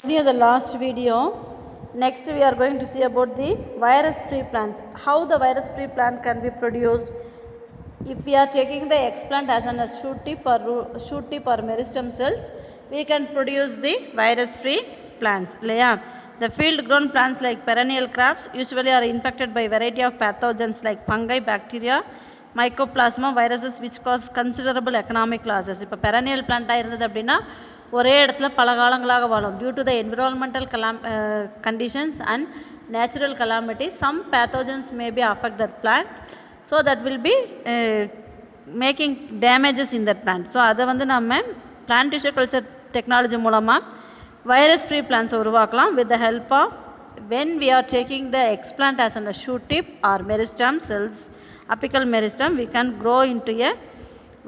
The last video. Next we are going to see about the virus-free plants. How the virus-free plant can be produced. If we are taking the explant as a shoot tip or meristem cells, we can produce the virus-free plants. The field-grown plants like perennial crops usually are infected by variety of pathogens like fungi, bacteria, mycoplasma, viruses which cause considerable economic losses. இப்போ perennial plant இருந்தது அப்படின்னா ஒரே இடத்துல பல காலங்களாக வாழும். Due to the environmental conditions and natural calamities, some pathogens may be affect that plant. So that will be making damages in that plant. So அதை வந்து நம்ம plant tissue culture technology மூலமாக virus free plants உருவாக்கலாம் with the help of when we are taking the explant as a shoot tip or meristem cells, apical meristem, we can grow into a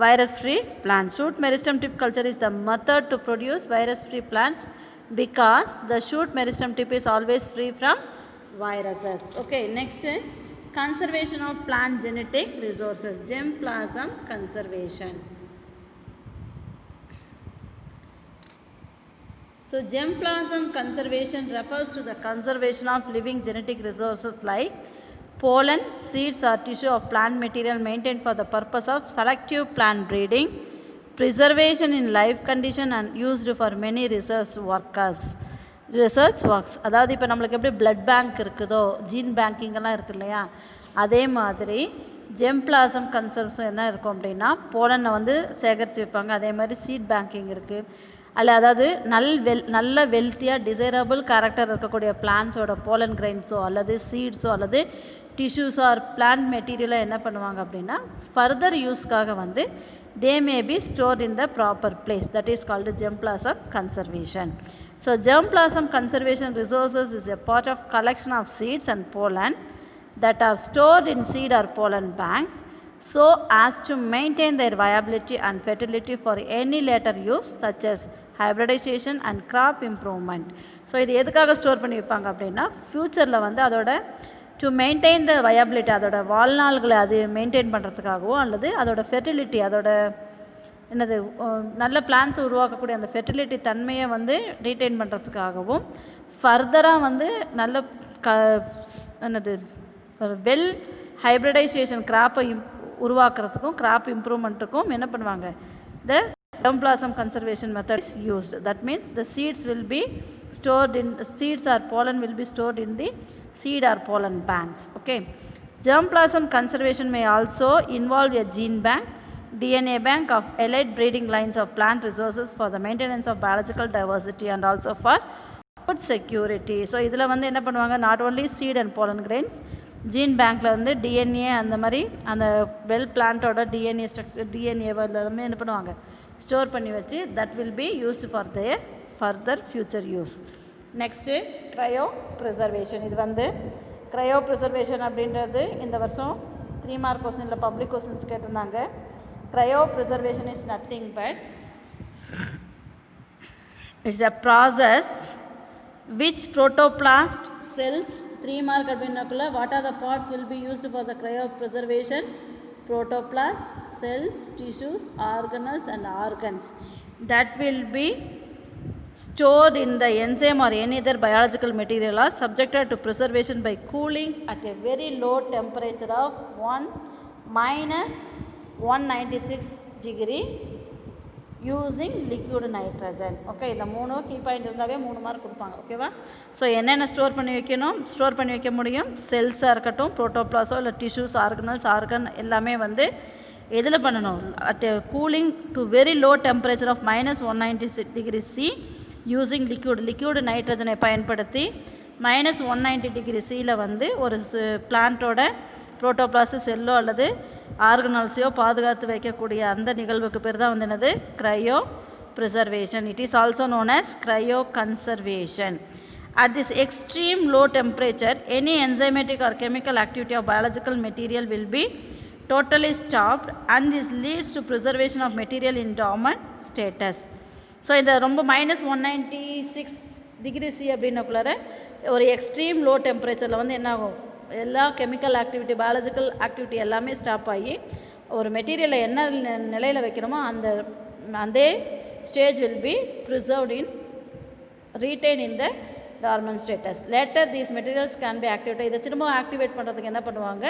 virus free plant. Shoot meristem tip culture is the method to produce virus free plants because the shoot meristem tip is always free from viruses. Okay, next conservation of plant genetic resources, germplasm conservation. So germplasm conservation refers to the conservation of living genetic resources like pollen, seeds or tissue of plant material maintained for the purpose of selective plant breeding, preservation in live condition and used for many research works. அதாவது இப்போ நம்மளுக்கு எப்படி blood bank இருக்குதோ gene பேங்கிங்கெல்லாம் இருக்கு இல்லையா, அதே மாதிரி ஜெம்பிளாசம் கன்சர்வ்ஸும் என்ன இருக்கும் அப்படின்னா போலனை வந்து சேகரித்து வைப்பாங்க. அதே மாதிரி சீட் பேங்கிங் இருக்குது. அதாவது நல்ல வெல்த்தியாக டிசைரபிள் கேரக்டர் இருக்கக்கூடிய பிளான்ஸோட போலன் கிரைன்ஸோ அல்லது சீட்ஸோ அல்லது டிஷ்யூஸோ ஆர் பிளான்ட் மெட்டீரியலோ என்ன பண்ணுவாங்க அப்படின்னா ஃபர்தர் யூஸ்க்காக வந்து they may be stored in the proper place. That is called germplasm conservation. So germplasm conservation resources is a part of collection of seeds and pollen that are stored in seed or pollen banks so as to maintain their viability and fertility for any later use such as hybridization and crop improvement. So இது எதுக்காக store பண்ணி வைப்பாங்க அப்படின்னா ஃப்யூச்சரில் வந்து அதோட to maintain the viability, அதோட வாழ்நாள்களை அது மெயின்டைன் பண்ணுறதுக்காகவும் அல்லது அதோட ஃபெர்டிலிட்டி, அதோட என்னது நல்ல பிளான்ஸ் உருவாக்கக்கூடிய அந்த ஃபெர்டிலிட்டி தன்மையை வந்து ரீட்டைன் பண்ணுறதுக்காகவும் ஃபர்தராக வந்து நல்ல என்னது வெல் ஹைப்ரிடைசேஷன் கிராப்பை உருவாக்குறதுக்கும் கிராப் இம்ப்ரூவ்மெண்ட்டுக்கும் என்ன பண்ணுவாங்க, த germplasm conservation method is used. That means the seeds will be stored in seeds or pollen will be stored in the seed or pollen banks. Okay, germplasm conservation may also involve a gene bank, DNA bank of elite breeding lines of plant resources for the maintenance of biological diversity and also for food security. So இதில் வந்து என்ன பண்ணுவாங்க, not only seed and pollen grains, gene பேங்க்கில் வந்து DNA அந்த மாதிரி அந்த well பிளான்ட்டோட டிஎன்ஏ ஸ்ட்ரக்சர் டிஎன்ஏ எல்லாமே என்ன பண்ணுவாங்க ஸ்டோர் பண்ணி வச்சு that will be used for the further future use. Next cryopreservation. இது வந்து க்ரையோ ப்ரிசர்வேஷன் அப்படின்றது இந்த வருஷம் 3 மார்க் கொஸ்டினில் பப்ளிக் கொஸ்டின்ஸ் கேட்டிருந்தாங்க. Cryo preservation is nothing but it's a process which protoplast cells 3 mark அப்படின்னாக்குள்ள what are the parts will be used for the cryopreservation? Protoplast, cells, tissues, organelles and organs that will be stored in the enzyme or any other biological material are subjected to preservation by cooling at a very low temperature of 196 degree using liquid nitrogen. Okay, இந்த 3 key point இருந்தாவே 3 mark கொடுப்பாங்க. ஓகேவா? So என்னென்ன store பண்ணி வைக்க முடியும், செல்ஸாக இருக்கட்டும், ப்ரோட்டோப்ளாஸோ இல்லை டிஷ்யூஸ், ஆர்கனல்ஸ், ஆர்கன் எல்லாமே வந்து எதில் பண்ணணும், at cooling to very low temperature of -196 degree C using liquid நைட்ரஜனை பயன்படுத்தி -190 degree Cயில் வந்து ஒரு பிளான்ட்டோட ப்ரோட்டோப்ளாஸு செல்லோ அல்லது ஆர்கனல்ஸையோ பாதுகாத்து வைக்கக்கூடிய அந்த நிகழ்வுக்கு பேர் தான் வந்து என்னது cryo preservation. It is also known as cryo conservation. At this extreme low temperature, any enzymatic or chemical activity of biological material will be totally stopped and this leads to preservation of material in dormant status. So இந்த ரொம்ப -196 degree C அப்படின்னக்குள்ளார ஒரு extreme low டெம்பரேச்சரில் வந்து என்ன ஆகும், எல்லா chemical activity biological activity எல்லாமே stop ஆகி ஒரு மெட்டீரியலை என்ன நிலையில் வைக்கிறோமோ அந்த stage will be preserved in retain in the dormant status. Later these materials can be activated. இதை திரும்ப ஆக்டிவேட் பண்ணுறதுக்கு என்ன பண்ணுவாங்க,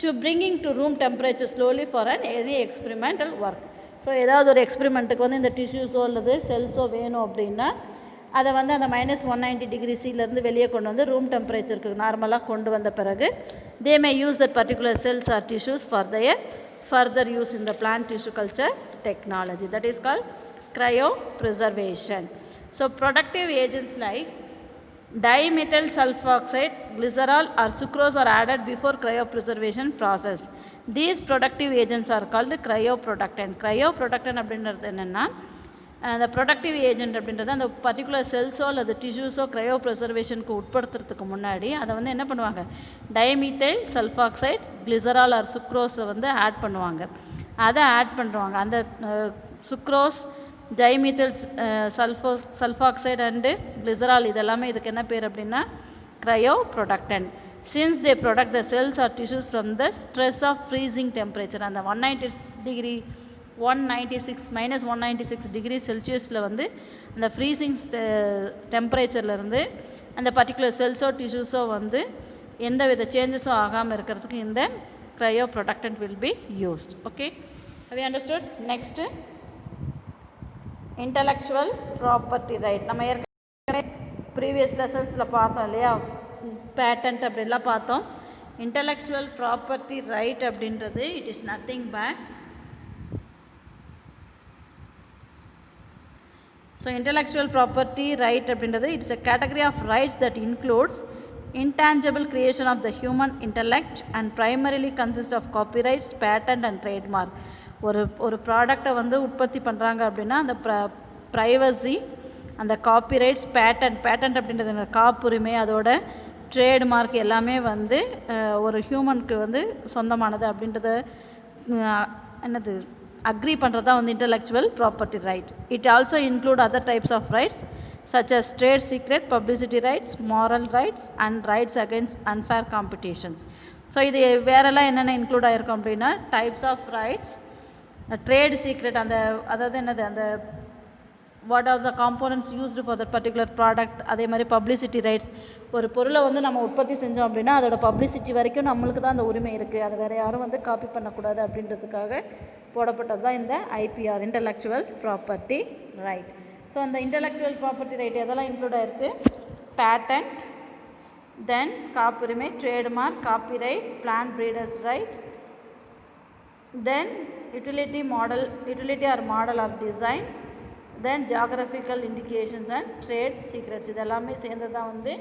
to bringing to room temperature slowly for any experimental work. So ஏதாவது ஒரு எக்ஸ்பெரிமெண்ட்டுக்கு வந்து இந்த டிஷ்யூஸோ அல்லது செல்ஸோ வேணும் அப்படின்னா அதை வந்து அந்த -190°C வெளியே கொண்டு வந்து ரூம் டெம்பரேச்சருக்கு நார்மலாக கொண்டு வந்த பிறகு they may use that particular cells or tissues for their further use in the plant tissue culture technology. That is called cryopreservation. So productive agents like dimethyl sulfoxide, glycerol or sucrose are added before cryopreservation process. These productive agents are called cryoprotectant. Cryoprotectant அப்படின்றது என்னென்னா, அந்த productive agent அப்படின்றது அந்த particular செல்ஸோ அல்லது டிஷ்யூஸோ cryo ப்ரிசர்வேஷனுக்கு உட்படுத்துறதுக்கு முன்னாடி அதை வந்து என்ன பண்ணுவாங்க, டைமீத்தைல் சல்ஃபாக்சைட், கிளிசரால் ஆர் சுக்ரோஸை வந்து ஆட் பண்ணுவாங்க. அதை ஆட் பண்ணுவாங்க. அந்த sucrose, dimethyl sulphoxide and glycerol இதெல்லாமே இதுக்கு என்ன பேர் அப்படின்னா cryoprotectant. Since they protect the cells or tissues from the stress of freezing temperature. அந்த -196°C வந்து அந்த ஃப்ரீசிங் டெம்பரேச்சர்லேருந்து அந்த பர்டிகுலர் செல்ஸோ டிஷ்யூஸோ வந்து எந்த வித சேஞ்சஸும் ஆகாமல் இருக்கிறதுக்கு இந்த cryoprotectant will be used. Okay, have you understood? Next intellectual property right. நம்ம ஏற்கனவே ப்ரீவியஸ் லெசன்ஸில் பார்த்தோம் இல்லையா, பேட்டன்ட் அப்படின்லாம் பார்த்தோம். இன்டலெக்சுவல் ப்ராப்பர்ட்டி ரைட் அப்படின்றது it is nothing but, so intellectual property right அப்படின்றது it's a category of rights that includes intangible creation of the human intellect and primarily consists of copyrights, patent and trademark. ஒரு ப்ராடக்டை வந்து உற்பத்தி பண்ணுறாங்க அப்படின்னா அந்த privacy, அந்த காப்பிரைட்ஸ், பேட்டன்ட் அப்படின்றது அந்த காப்புரிமை, அதோட ட்ரேட்மார்க் எல்லாமே வந்து ஒரு ஹியூமனுக்கு வந்து சொந்தமானது அப்படின்றத என்னது அக்ரி பண்ணுறது தான் வந்து intellectual property right. It also include other types of rights such as trade secret, publicity rights, moral rights and rights against unfair competitions. So இது வேறெல்லாம் என்னென்ன இன்க்ளூட் ஆகிருக்கும் அப்படின்னா types of rights, trade secret, அந்த அதாவது என்னது அந்த what are the components used for that particular product. அதே மாதிரி பப்ளிசிட்டி ரைட்ஸ், ஒரு பொருளை வந்து நம்ம உற்பத்தி செஞ்சோம் அப்படின்னா அதோட பப்ளிசிட்டி வரைக்கும் நம்மளுக்கு தான் அந்த உரிமை இருக்குது, அது வேறு யாரும் வந்து காப்பி பண்ணக்கூடாது அப்படின்றதுக்காக போடப்பட்டது தான் இந்த IPR, intellectual property right. So அந்த இன்டலெக்சுவல் ப்ராப்பர்ட்டி ரைட் எதெல்லாம் இன்க்ளூட் ஆகிருக்கு, பேட்டன்ட், தென் காப்புரிமை, trademark, copyright, plant breeders right, then utility or model or design, then geographical indications and trade secrets. இது எல்லாமே சேர்ந்தது தான் வந்து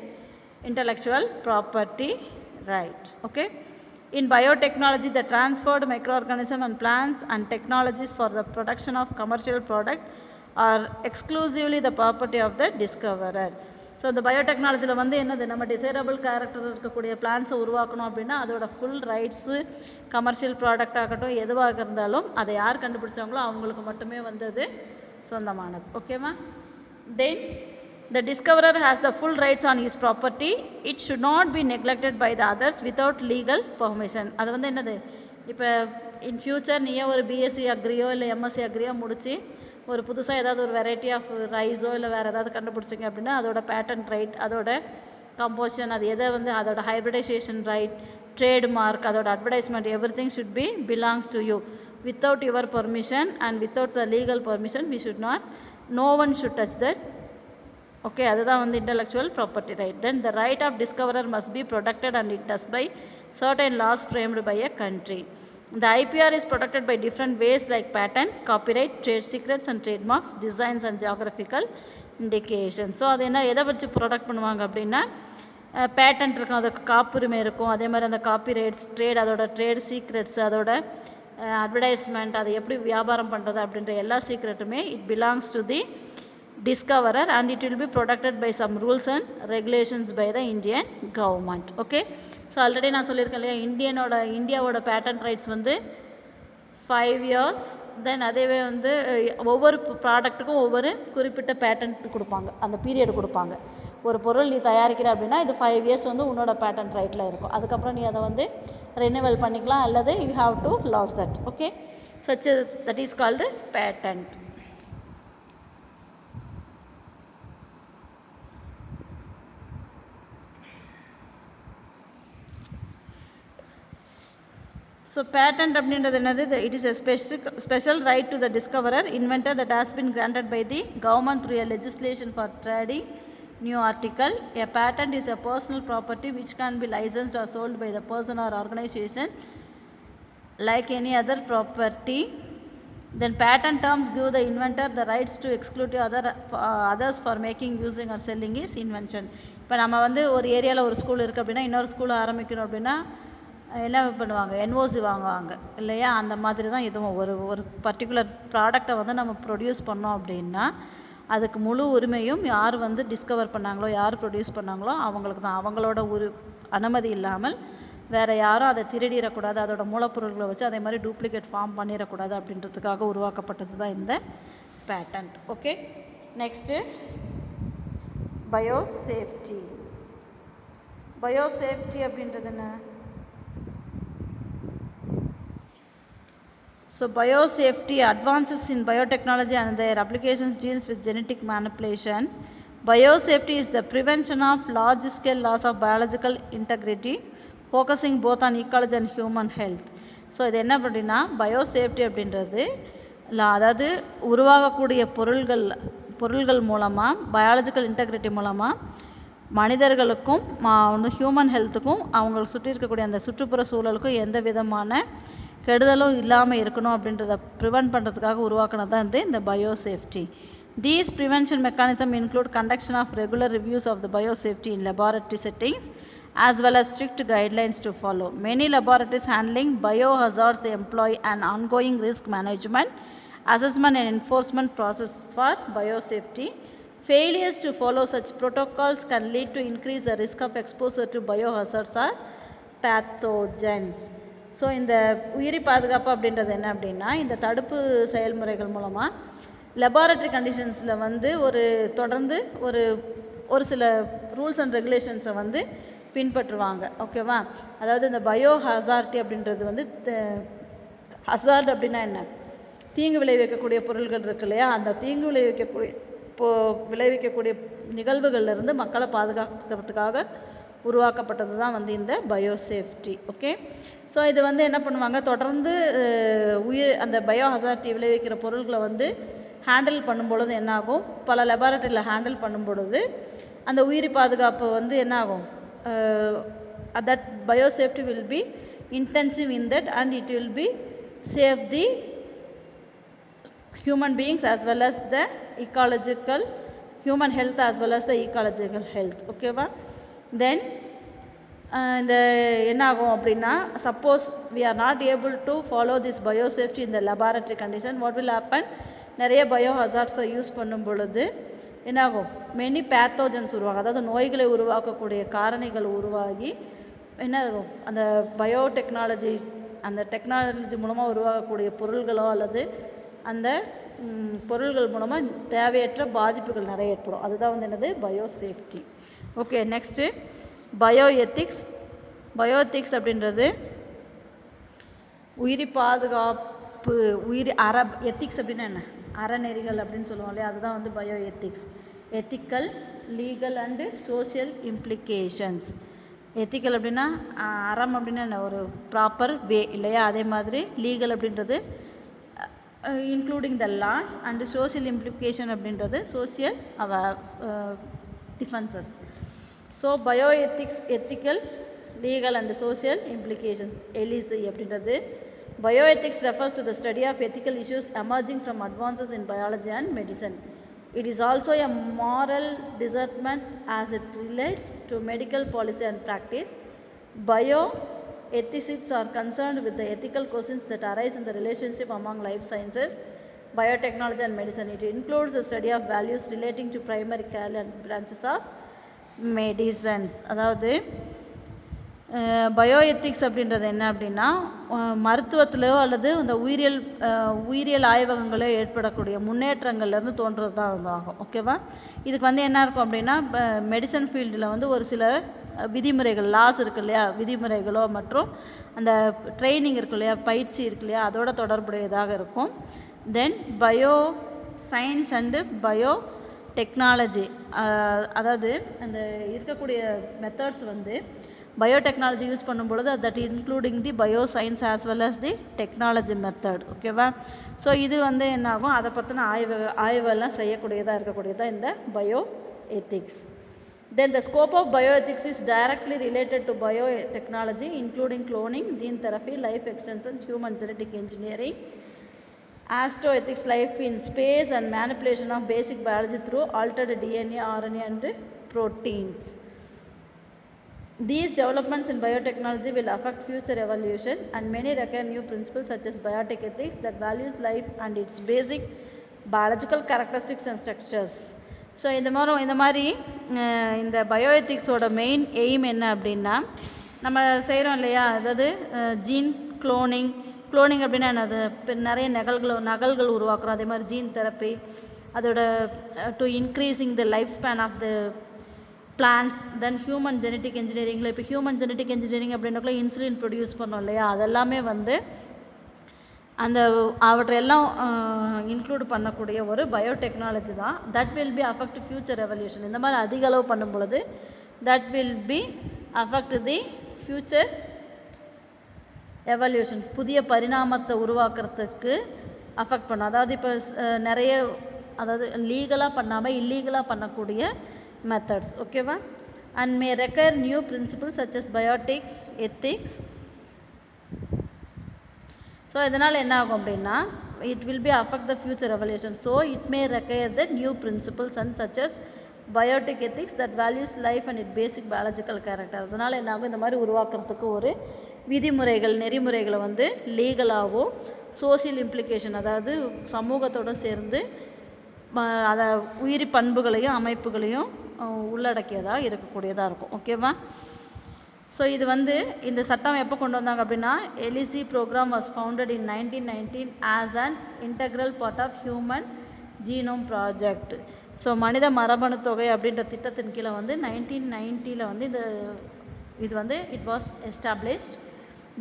intellectual property rights. Okay, in biotechnology the transferred microorganism and plants and technologies for the production of commercial product are exclusively the property of the discoverer. So இந்த பயோடெக்னாலஜியில் வந்து என்னது, நம்ம desirable character இருக்கக்கூடிய பிளான்ஸை உருவாக்கணும் அப்படின்னா அதோட ஃபுல் ரைட்ஸு கமர்ஷியல் ப்ராடக்ட் ஆகட்டும் எதுவாக இருந்தாலும் அதை யார் கண்டுபிடிச்சாங்களோ அவங்களுக்கு மட்டுமே வந்தது சொந்தமானது. ஓகேவா? தென் the discoverer has the full rights on his property. It should not be neglected by the others without legal permission. அது வந்து என்னது, இப்போ இன் ஃபியூச்சர் நீயே ஒரு பிஎஸ்சி அக்ரியோ இல்லை எம்எஸ்சி அக்ரியோ முடித்து ஒரு புதுசாக ஏதாவது ஒரு வெரைட்டி ஆஃப் ரைஸோ இல்லை வேறு ஏதாவது கண்டுபிடிச்சிங்க அப்படின்னா அதோட பேட்டன்ட் ரைட், அதோட கம்போசிஷன், அது எதை வந்து அதோட ஹைப்ரிடைசேஷன் ரைட், ட்ரேட்மார்க், அதோட advertisement, everything should be belongs to you. Without your permission and without the legal permission we should not, no one should touch that. Okay, அதுதான் வந்து intellectual property right. Then the right of discoverer must be protected and it does by certain laws framed by a country. The IPR is protected by different ways like patent, copyright, trade secrets and trademarks, designs and geographical indications. So அது என்ன எதை வச்சு protect பண்ணுவாங்க அப்படின்னா patent இருக்கும், அதுக்கு காப்புரிமை இருக்கும், அதே மாதிரி அந்த காப்பிரைட்ஸ், அதோட ட்ரேட் சீக்ரெட்ஸ், அதோட அட்வர்டைஸ்மெண்ட், அதை எப்படி வியாபாரம் பண்ணுறது அப்படின்ற எல்லா சீக்ரெட்டுமே it belongs to the discoverer and it will be protected by some rules and regulations by the Indian government. Okay, so already நான் சொல்லியிருக்கேன் இல்லையா, இந்தியாவோட பேட்டன்ட் ரைட்ஸ் வந்து 5 years. தென் அதேவே வந்து ஒவ்வொரு ப்ராடக்ட்டுக்கும் ஒவ்வொரு குறிப்பிட்ட பேட்டன்ட் கொடுப்பாங்க, அந்த பீரியட் கொடுப்பாங்க. ஒரு பொருள் நீ தயாரிக்கிற அப்படின்னா இது 5 years வந்து உன்னோட பேட்டன்ட் ரைட்டில் இருக்கும். அதுக்கப்புறம் நீ அதை வந்து ரெனிவல் பண்ணிக்கலாம் அல்லது you have to loss that. Okay, such that is called patent. So patent அப்படின்றது என்னது? It is a special right to the discoverer inventor that has been granted by the government through a legislation for trading new article. A patent is a personal property which can be licensed or sold by the person or organization like any other property. Then patent terms give the inventor the rights to exclude others for making, using or selling his invention. இப்போ நம்ம வந்து ஒரு ஏரியாவில் ஒரு school இருக்குது அப்படின்னா இன்னொரு school ஆரம்பிக்கணும் அப்படின்னா என்ன பண்ணுவாங்க? என்ஓசி வாங்குவாங்க இல்லையா? அந்த மாதிரி தான் இதுவும் ஒரு பர்டிகுலர் ப்ராடக்டை வந்து நம்ம ப்ரொடியூஸ் பண்ணோம் அப்படின்னா அதுக்கு முழு உரிமையும் யார் வந்து டிஸ்கவர் பண்ணாங்களோ, யார் ப்ரொடியூஸ் பண்ணாங்களோ அவங்களுக்கு தான். அவங்களோட அனுமதி இல்லாமல் வேறு யாரும் அதை திருடிடக்கூடாது, அதோட மூலப்பொருட்களை வச்சு அதே மாதிரி டூப்ளிகேட் ஃபார்ம் பண்ணிடக்கூடாது அப்படின்றதுக்காக உருவாக்கப்பட்டது தான் இந்த patent. Okay, next biosafety. Biosafety அப்படின்றது என்ன? So biosafety advances in biotechnology and their applications deals with genetic manipulation. Biosafety is the prevention of large-scale loss of biological integrity, focusing both on ecology and human health. So இது என்ன அப்படின்னா biosafety அப்படின்றது அதாவது உருவாகக்கூடிய பொருள்கள் மூலமாக biological integrity மூலமாக மனிதர்களுக்கும் வந்து ஹியூமன் ஹெல்த்துக்கும் அவங்களுக்கு சுற்றி இருக்கக்கூடிய அந்த சுற்றுப்புற சூழலுக்கும் எந்த விதமான கெடுதலும் இல்லாமல் இருக்கணும் அப்படின்றத ப்ரிவென்ட் பண்ணுறதுக்காக உருவாக்கினது தான் இந்த biosafety. These prevention mechanism include conduction of regular reviews of the biosafety in laboratory settings as well as strict guidelines to follow. Many laboratories handling biohazards employ an ongoing risk management, assessment and enforcement process for biosafety. Failures to follow such protocols can lead to increase the risk of exposure to biohazards or pathogens. So இந்த உயிரி பாதுகாப்பு அப்படின்றது என்ன அப்படின்னா இந்த தடுப்பு செயல்முறைகள் மூலமாக லெபார்ட்டரி கண்டிஷன்ஸில் வந்து தொடர்ந்து ஒரு சில ரூல்ஸ் அண்ட் ரெகுலேஷன்ஸை வந்து பின்பற்றுவாங்க. ஓகேவா? அதாவது இந்த பயோ ஹசார்டி அப்படின்றது வந்து ஹசார்ட் அப்படின்னா என்ன? தீங்கு விளைவிக்கக்கூடிய பொருள்கள் இருக்கு இல்லையா? அந்த தீங்கு விளைவிக்கக்கூடிய நிகழ்வுகள்லேருந்து மக்களை பாதுகாக்கிறதுக்காக உருவாக்கப்பட்டது தான் வந்து இந்த பயோசேஃப்டி. ஓகே, ஸோ இது வந்து என்ன பண்ணுவாங்க? தொடர்ந்து அந்த பயோ ஹசார்டி விளைவிக்கிற பொருட்களை வந்து ஹேண்டில் பண்ணும்பொழுது என்னாகும்? பல லெபார்ட்டரியில் ஹேண்டில் பண்ணும்பொழுது அந்த உயிரி பாதுகாப்பு வந்து என்னாகும்? That biosafety will be intensive in that and it will be save the human beings as well as the ecological human health as well as the ecological health. ஓகேவா? தென் இந்த என்ன ஆகும் அப்படின்னா suppose we are not able to follow this biosafety in the laboratory condition, what will happen? நிறைய bio ஹசார்ட்ஸை use பண்ணும் பொழுது என்னாகும்? Many pathogens உருவாகும். அதாவது நோய்களை உருவாக்கக்கூடிய காரணிகள் உருவாகி என்ன ஆகும்? அந்த பயோடெக்னாலஜி அந்த டெக்னாலஜி மூலமாக உருவாகக்கூடிய பொருள்களோ அல்லது அந்த பொருள்கள் மூலமாக தேவையற்ற பாதிப்புகள் நிறைய ஏற்படும். அதுதான் வந்து என்னது? Biosafety. Okay, next bio ethics. Bio ethics அப்படின்றது உயிரி பாதுகாப்பு எத்திக்ஸ் அப்படின்னா என்ன? அறநெறிகள் அப்படின்னு சொல்லுவோம் இல்லையா? அதுதான் வந்து bio ethics. Ethical, legal and social implications. Ethical அப்படின்னா அறம் அப்படின்னா என்ன? ஒரு ப்ராப்பர் வே இல்லையா? அதே மாதிரி லீகல் அப்படின்றது including the laws and social implication அப்படின்றது social defences. So bioethics, ethical, legal and social implications. ELSI அப்படின்றது bioethics refers to the study of ethical issues emerging from advances in biology and medicine. It is also a moral discernment as it relates to medical policy and practice. Bioethicists are concerned with the ethical questions that arise in the relationship among life sciences, biotechnology and medicine. It includes the study of values relating to primary care and branches of medicines. அதாவது bio ethics அப்படின்றது என்ன அப்படின்னா மருத்துவத்திலோ அல்லது அந்த உயிரியல் ஆய்வகங்களோ ஏற்படக்கூடிய முன்னேற்றங்கள்லேருந்து தோன்றுறது தான் ஆகும். ஓகேவா? இதுக்கு வந்து என்ன இருக்கும் அப்படின்னா மெடிசன் ஃபீல்டில் வந்து ஒரு சில விதிமுறைகள், லாஸ் இருக்கு இல்லையா? விதிமுறைகளோ மற்றும் அந்த ட்ரைனிங் இருக்கு இல்லையா? பயிற்சி இருக்கு இல்லையா? அதோட தொடர்புடையதாக இருக்கும். Then bioscience and biotechnology, அதாவது அந்த இருக்கக்கூடிய மெத்தட்ஸ் வந்து பயோடெக்னாலஜி யூஸ் பண்ணும்பொழுது that including the bioscience as well as the technology method. ஓகேவா? ஸோ இது வந்து என்னாகும், அதை பற்றின ஆய்வெல்லாம் செய்யக்கூடியதாக இருக்கக்கூடியதாக இந்த bioethics. Then the scope of bioethics is directly related to biotechnology, including cloning, gene therapy, life extension, human genetic engineering, astroethics, life in space, and manipulation of basic biology through altered DNA, RNA, and proteins. These developments in biotechnology will affect future evolution, and many require new principles such as biotic ethics that values life and its basic biological characteristics and structures. So இந்த மாதிரி இந்த பயோஎத்திக்ஸோட main aim என்ன அப்படின்னா, நம்ம செய்கிறோம் இல்லையா, அதாவது gene cloning அப்படின்னா என்னது, நிறைய நகல்கள் உருவாக்குறோம். அதே மாதிரி ஜீன் தெரப்பி, அதோட to increasing the life span of the plants. Then human genetic இன்ஜினியரிங்கில் இப்போ ஹியூமன் ஜெனட்டிக் இன்ஜினியரிங் அப்படின்றக்குள்ள இன்சுலின் ப்ரொடியூஸ் பண்ணோம் இல்லையா, அதெல்லாமே வந்து அவற்றையெல்லாம் இன்க்ளூட் பண்ணக்கூடிய ஒரு பயோடெக்னாலஜி தான். That will be affect future revolution. இந்த மாதிரி அதிக அளவு பண்ணும் பொழுது that will be affect the future evolution, புதிய பரிணாமத்தை உருவாக்குறதுக்கு அஃபெக்ட் பண்ணும். அதாவது இப்போ நிறைய, அதாவது லீகலாக பண்ணாமல் இல்லீகலாக பண்ணக்கூடிய மெத்தட்ஸ். ஓகேவா? And may require new principles such as biotic ethics. So இதனால் என்ன ஆகும் அப்படின்னா, it will be affect the future revolution. So it may require the new principles and such as biotic ethics that values life and it basic biological character. அதனால் என்ன ஆகும், இந்த மாதிரி உருவாக்குறதுக்கு ஒரு விதிமுறைகள், நெறிமுறைகளை வந்து லீகலாகவோ, சோசியல் இம்ப்ளிகேஷன், அதாவது சமூகத்தோடு சேர்ந்து அதை உயிரி பண்புகளையும் அமைப்புகளையும் உள்ளடக்கியதாக இருக்கக்கூடியதாக இருக்கும். ஓகேவா? ஸோ இது வந்து இந்த சட்டம் எப்போ கொண்டு வந்தாங்க அப்படின்னா, ELSI program was founded in 1919 as an integral part of human genome project. So மனித மரபணு தொகை அப்படின்ற திட்டத்தின் கீழே வந்து 1990 வந்து இது வந்து it was established.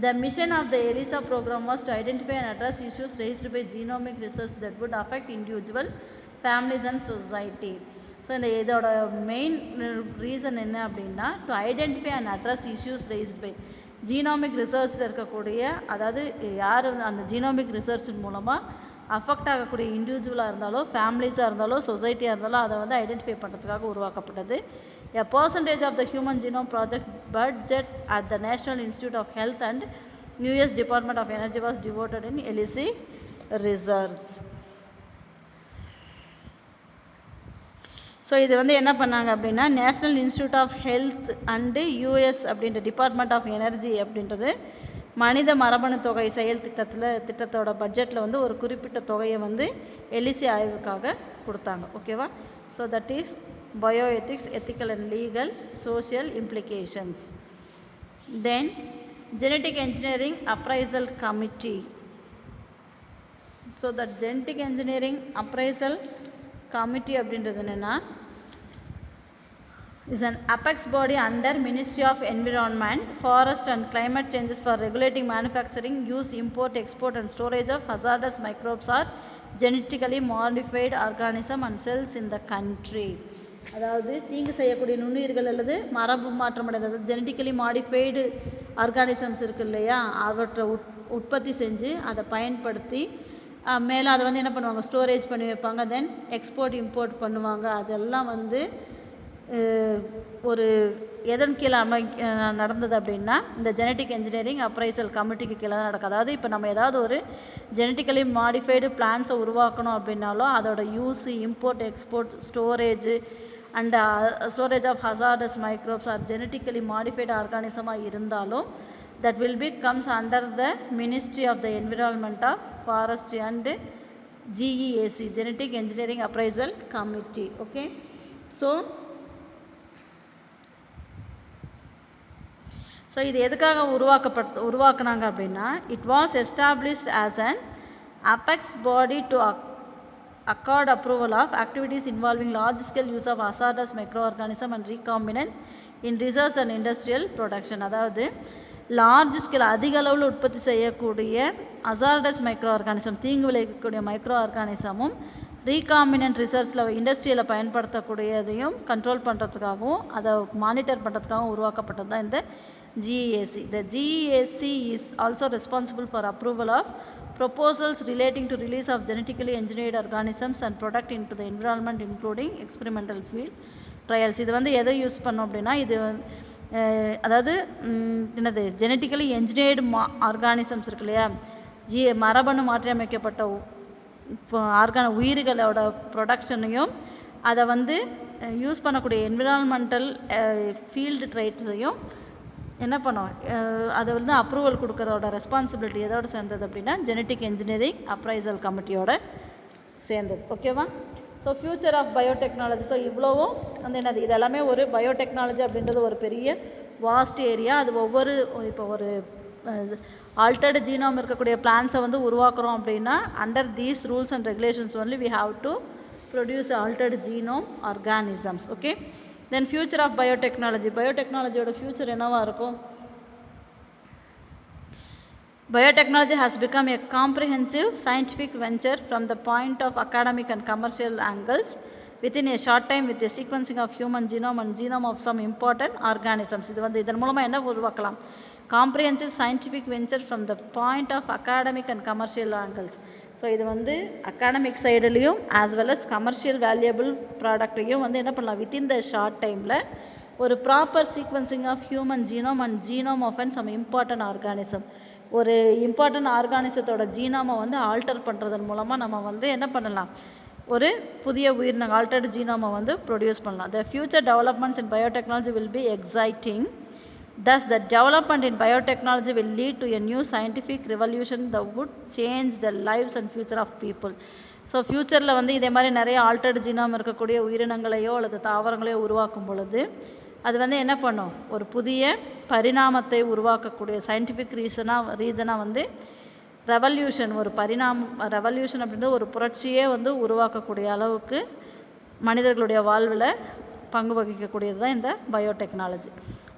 The mission of the ELISA program was to identify and address issues raised by genomic research that would affect individual, families and society. So இதோட மெயின் ரீசன் என்ன அப்படின்னா, to identify and address issues raised by genomic ரிசர்ச்சில் இருக்கக்கூடிய, அதாவது யார் அந்த genomic ரிசர்ச்சின் மூலமாக affect ஆகக்கூடிய இண்டிவிஜுவலாக இருந்தாலோ, ஃபேமிலிஸாக இருந்தாலோ, சொசைட்டியாக இருந்தாலோ அதை வந்து ஐடென்டிஃபை பண்ணுறதுக்காக உருவாக்கப்பட்டது. A percentage of the Human Genome Project budget at the National Institute of Health and US Department of Energy was devoted in ELISI research. So இது வந்து என்ன பண்ணாங்க அப்படின்னா, national institute of health and US அப்படின்ற department of energy அப்படின்றது மனித மரபணு தொகை செயல் திட்டத்தோட பட்ஜெட்டில் வந்து ஒரு குறிப்பிட்ட தொகையை வந்து எலிசி ஆய்வுக்காக கொடுத்தாங்க. ஓகேவா? So that is bioethics, ethical and legal, social implications. Then genetic engineering appraisal committee. So that genetic engineering appraisal committee அப்படின்றது என்னன்னா, is an apex body under Ministry of Environment, Forest and Climate Changes for regulating manufacturing, use, import, export and storage of hazardous microbes or genetically modified organism and cells in the country. அதாவது தீங்கு செய்யக்கூடிய நுண்ணுயிர்கள் அல்லது மரபு மாற்றமடைந்தது genetically modified organisms இருக்குது இல்லையா, அவற்றை உற்பத்தி செஞ்சு அதை பயன்படுத்தி மேலே அதை வந்து என்ன பண்ணுவாங்க, ஸ்டோரேஜ் பண்ணி வைப்பாங்க. தென் எக்ஸ்போர்ட் இம்போர்ட் பண்ணுவாங்க. அதெல்லாம் வந்து ஒரு எதன் கீழே நடந்தது அப்படின்னா, இந்த ஜெனட்டிக் இன்ஜினியரிங் அப்ரைசல் கமிட்டிக்கு கீழே தான் நடக்கும். அதாவது இப்போ நம்ம ஏதாவது ஒரு ஜெனட்டிக்கலி மாடிஃபைடு பிளான்ஸை உருவாக்கணும் அப்படின்னாலும் அதோட use, import, export, storage and storage of hazardous microbes or genetically modified ஆர்கானிசமாக இருந்தாலும் that will be comes under the ministry of the environment of forestry and GEAC, genetic engineering appraisal committee. Okay, so இது எதுக்காக உருவாக்குனாங்க அப்படின்னா, it was established as an apex body to accord approval of activities involving large scale use of hazardous microorganism and recombinants in research and industrial production. அதாவது large scale அதிக அளவில் உற்பத்தி செய்யக்கூடிய hazards micro organism, தீங்கு விளைவிக்கக்கூடிய micro ஆர்கானிசமும் recombinant ரிசர்ச்சில் இண்டஸ்ட்ரியில் பயன்படுத்தக்கூடியதையும் control பண்ணுறதுக்காகவும் அதை monitor பண்ணுறதுக்காகவும் உருவாக்கப்பட்டது தான் இந்த GAC. The GAC is also responsible for approval of proposals relating to release of genetically engineered organisms and product into the environment including experimental field trials. இது வந்து எதை யூஸ் பண்ணோம் அப்படின்னா, இது அதாவது என்னது ஜெனட்டிக்கலி என்ஜினியர்டு ஆர்கானிசம்ஸ் இருக்கு இல்லையா, மரபணு மாற்றியமைக்கப்பட்ட உயிர்களோட ப்ரொடக்ஷனையும் அதை வந்து யூஸ் பண்ணக்கூடிய என்விரான்மெண்டல் ஃபீல்டு ட்ரைட்ஸையும் என்ன பண்ணோம், அதை வந்து அப்ரூவல் கொடுக்கறதோட ரெஸ்பான்சிபிலிட்டி எதோட சேர்ந்தது அப்படின்னா ஜெனட்டிக் இன்ஜினியரிங் அப்ரைசல் கமிட்டியோட சேர்ந்தது. ஓகேவா? So future of biotechnology. So இவ்வளோவும் வந்து என்னது, இது எல்லாமே ஒரு பயோடெக்னாலஜி அப்படின்றது ஒரு பெரிய வாஸ்ட் ஏரியா. அது ஒவ்வொரு இப்போ ஒரு ஆல்டர்டு ஜீனோம் இருக்கக்கூடிய பிளான்ஸை வந்து உருவாக்குறோம் அப்படின்னா under these rules and regulations only we have to produce altered genome organisms. Okay, then future of biotechnology. பயோடெக்னாலஜியோட ஃப்யூச்சர் என்னவாக இருக்கும்? Biotechnology has become a comprehensive scientific venture from the point of academic and commercial angles within a short time with the sequencing of human genome and genome of some important organisms. இது வந்து இதன் மூலமாக என்ன உருவாக்கலாம்? Comprehensive scientific venture from the point of academic and commercial angles. So இது வந்து academic சைடுலேயும் as well as commercial valuable ப்ராடக்டையும் வந்து என்ன பண்ணலாம், வித்தின் த ஷார்ட் டைமில் ஒரு proper sequencing of human genome and genome of and some important organism. ஒரு இம்பார்ட்டன்ட் ஆர்கானிசத்தோட ஜீனோமை வந்து ஆல்டர் பண்ணுறதன் மூலமாக நம்ம வந்து என்ன பண்ணலாம், ஒரு புதிய உயிரினங்கள் ஆல்டர்டு ஜீனோமை வந்து ப்ரொடியூஸ் பண்ணலாம். The future developments in biotechnology will be exciting. Thus, the development in biotechnology will lead to a new scientific revolution that would change the lives and future of people. So ஃப்யூச்சரில் வந்து இதே மாதிரி நிறைய altered genome இருக்கக்கூடிய உயிரினங்களையோ அல்லது தாவரங்களையோ உருவாக்கும் பொழுது அது வந்து என்ன பண்ணும், ஒரு புதிய பரிணாமத்தை உருவாக்கக்கூடிய சயின்டிஃபிக் ரீசனாக வந்து ரெவல்யூஷன், ஒரு ரெவல்யூஷன் அப்படின்றது ஒரு புரட்சியே வந்து உருவாக்கக்கூடிய அளவுக்கு மனிதர்களுடைய வாழ்வில் பங்கு வகிக்கக்கூடியது தான் இந்த biotechnology.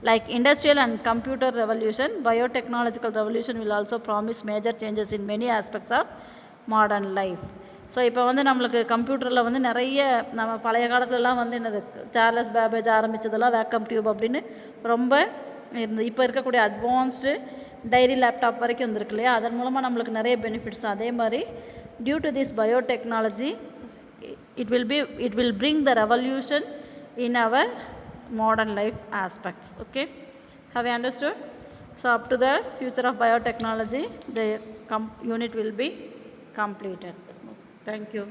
Like industrial and computer revolution, biotechnological revolution will also promise major changes in many aspects of modern life. So இப்போ வந்து நம்மளுக்கு கம்ப்யூட்டரில் வந்து நிறைய நம்ம பழைய காலத்துலலாம் வந்து என்னது சார்லஸ் பேபேஜ் ஆரம்பித்ததெல்லாம் வேக்கம் டியூப் அப்படின்னு ரொம்ப இப்போ இருக்கக்கூடிய அட்வான்ஸ்டு டைரி லேப்டாப் வரைக்கும் வந்துருக்கு இல்லையா, அதன் மூலமாக நம்மளுக்கு நிறைய பெனிஃபிட்ஸ். அதே மாதிரி due to this biotechnology it will bring the revolution in our modern life aspects. Okay, have you understood? So up to the future of biotechnology, the unit will be completed. Thank you.